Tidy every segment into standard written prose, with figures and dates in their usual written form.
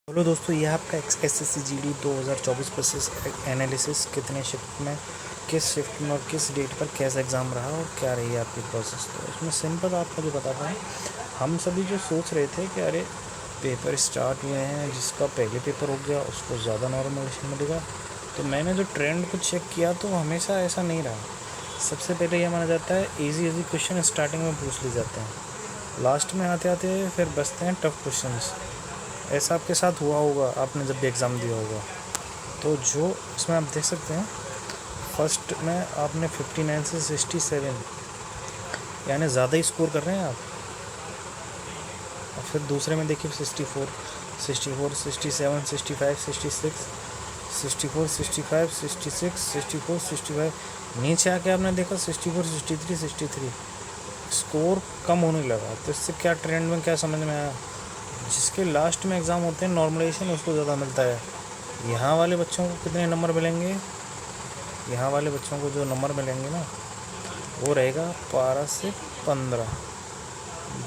Hello दोस्तों, ये आपका एसएससी जीडी 2024 प्रोसेस एनालिसिस कितने शिफ्ट में, किस शिफ्ट में और किस डेट पर कैसा एग्ज़ाम रहा और क्या रही है आपकी प्रोसेस। तो इसमें सिंपल आपको जो बताता हूँ, हम सभी जो सोच रहे थे कि अरे पेपर स्टार्ट हुए हैं, जिसका पहले पेपर हो गया उसको ज़्यादा नॉर्मलाइजेशन मिलेगा। तो मैंने जो ट्रेंड को चेक किया तो हमेशा ऐसा नहीं रहा। सबसे पहले यह माना जाता है इजी क्वेश्चन स्टार्टिंग में पूछ लिए जाते हैं, लास्ट में आते आते फिर बचते हैं टफ क्वेश्चंस। ऐसा आपके साथ हुआ होगा, आपने जब भी एग्ज़ाम दिया होगा। तो जो इसमें आप देख सकते हैं, फर्स्ट में आपने 59 से 67 यानी ज़्यादा ही स्कोर कर रहे हैं आप। और फिर दूसरे में देखिए 64, 64, 67, 65, 66, 64, 65, 66, 64, 65। नीचे आके आपने देखा 64, 63, 63 स्कोर कम होने लगा। तो इससे क्या ट्रेंड में क्या समझ में आया, जिसके लास्ट में एग्ज़ाम होते हैं नॉर्मलाइजेशन उसको ज़्यादा मिलता है। यहाँ वाले बच्चों को कितने नंबर मिलेंगे, यहाँ वाले बच्चों को जो नंबर मिलेंगे ना वो रहेगा 12 से 15,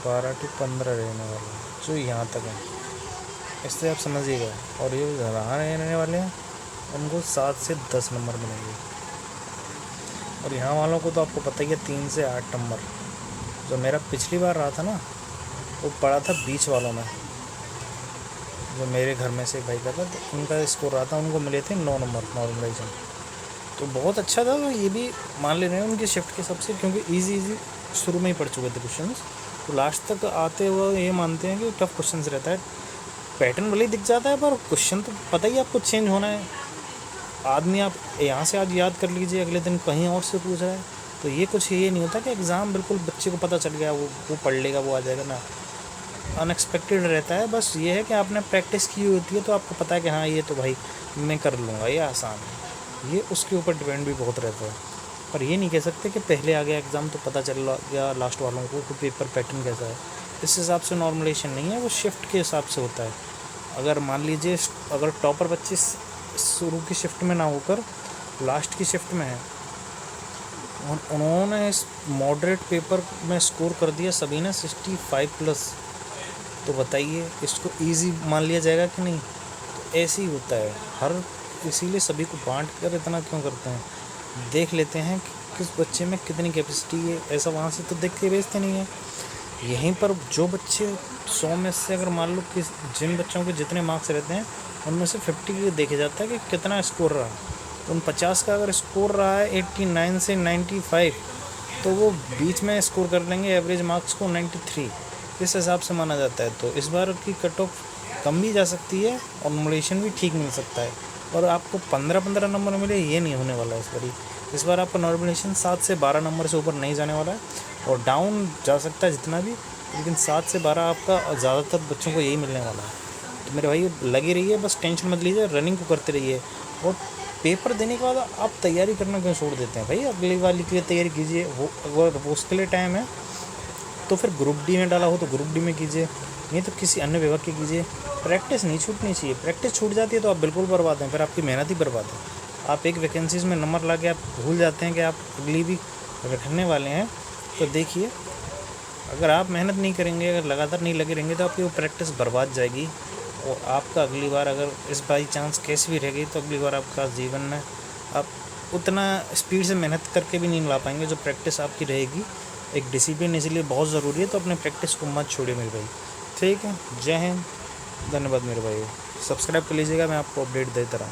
12 to 15 रहने वाला जो यहाँ तक है। इससे आप समझिएगा। और ये यहाँ रहने वाले हैं उनको 7 से 10 नंबर मिलेंगे। और यहाँ वालों को तो आपको पता ही है 3 से 8 नंबर। जो मेरा पिछली बार रहा था ना वो पड़ा था बीच वालों में, जो मेरे घर में से भाई का था, तो उनका स्कोर रहा था, उनको मिले थे 9 नंबर नॉर्मलाइजेशन। तो बहुत अच्छा था। तो ये भी मान ले रहे हैं उनकी शिफ्ट के सबसे, क्योंकि इजी शुरू में ही पढ़ चुके थे क्वेश्चन, तो लास्ट तक आते हुए ये मानते हैं कि टफ क्वेश्चन रहता है। पैटर्न भले ही दिख जाता है पर क्वेश्चन तो पता ही आपको चेंज होना है। आदमी आप यहाँ से आज याद कर लीजिए, अगले दिन कहीं और से पूछ रहा है। तो ये कुछ ये नहीं होता कि एग्ज़ाम बिल्कुल बच्चे को पता चल गया वो पढ़ लेगा वो आ जाएगा ना। अनएक्सपेक्टेड रहता है। बस ये है कि आपने प्रैक्टिस की होती है तो आपको पता है कि हाँ ये तो भाई मैं कर लूँगा, ये आसान है। ये उसके ऊपर डिपेंड भी बहुत रहता है। पर ये नहीं कह सकते कि पहले आ गया एग्ज़ाम तो पता चल गया लास्ट वालों को कि पेपर पैटर्न कैसा है। इस हिसाब से नॉर्मलाइजेशन नहीं है, वो शिफ्ट के हिसाब से होता है। अगर मान लीजिए अगर टॉपर बच्चे शुरू की शिफ्ट में ना होकर लास्ट की शिफ्ट में है, उन्होंने इस मॉडरेट पेपर में स्कोर कर दिया सभी ने 65+, तो बताइए इसको इजी मान लिया जाएगा कि नहीं। तो ऐसे ही होता है हर, इसीलिए सभी को बांट कर इतना क्यों करते हैं, देख लेते हैं कि किस बच्चे में कितनी कैपेसिटी है। ऐसा वहाँ से तो देख के भेजते नहीं है। यहीं पर जो बच्चे 100 में से अगर मान लो कि जिन बच्चों के जितने मार्क्स रहते हैं उनमें से 50 देखे जाता है कि कितना स्कोर रहा। तो उन 50 का अगर स्कोर रहा है 89 से 95, तो वो बीच में स्कोर कर लेंगे एवरेज मार्क्स को 93, इस हिसाब से माना जाता है। तो इस बार की कट ऑफ कम भी जा सकती है और नॉर्मलाइजेशन भी ठीक मिल सकता है। और आपको 15-15 नंबर मिले ये नहीं होने वाला है इस बार आपका नॉर्मलाइजेशन 7 से 12 नंबर से ऊपर नहीं जाने वाला है, और डाउन जा सकता है जितना भी, लेकिन 7 से 12 आपका ज़्यादातर बच्चों को यही मिलने वाला है। तो मेरे भाई लगे रहिए, बस टेंशन मत लीजिए, रनिंग को करते रहिए। और पेपर देने के बाद आप तैयारी करना क्यों छोड़ देते हैं भाई, अगली वाली के लिए तैयारी कीजिए। वो अगर उसके लिए टाइम है तो फिर ग्रुप डी में डाला हो तो ग्रुप डी में कीजिए, नहीं तो किसी अन्य विभाग के कीजिए। प्रैक्टिस नहीं छूटनी चाहिए, प्रैक्टिस छूट जाती है तो आप बिल्कुल बर्बाद हैं, फिर आपकी मेहनत ही बर्बाद है। आप एक वैकेंसीज़ में नंबर ला के आप भूल जाते हैं कि आप अगली भी रखने वाले हैं। तो देखिए, अगर आप मेहनत नहीं करेंगे, अगर लगातार नहीं लगे रहेंगे तो आपकी वो प्रैक्टिस बर्बाद जाएगी। और आपका अगली बार अगर इस बाई चांस कैसी भी रह गई तो अगली बार आपका जीवन में आप उतना स्पीड से मेहनत करके भी नहीं ला पाएंगे जो प्रैक्टिस आपकी रहेगी। एक डिसिप्लिन इसलिए बहुत ज़रूरी है, तो अपने प्रैक्टिस को मत छोड़िए मेरे भाई। ठीक है, जय हिंद, धन्यवाद मेरे भाई। सब्सक्राइब कर लीजिएगा, मैं आपको अपडेट देता रहूँ।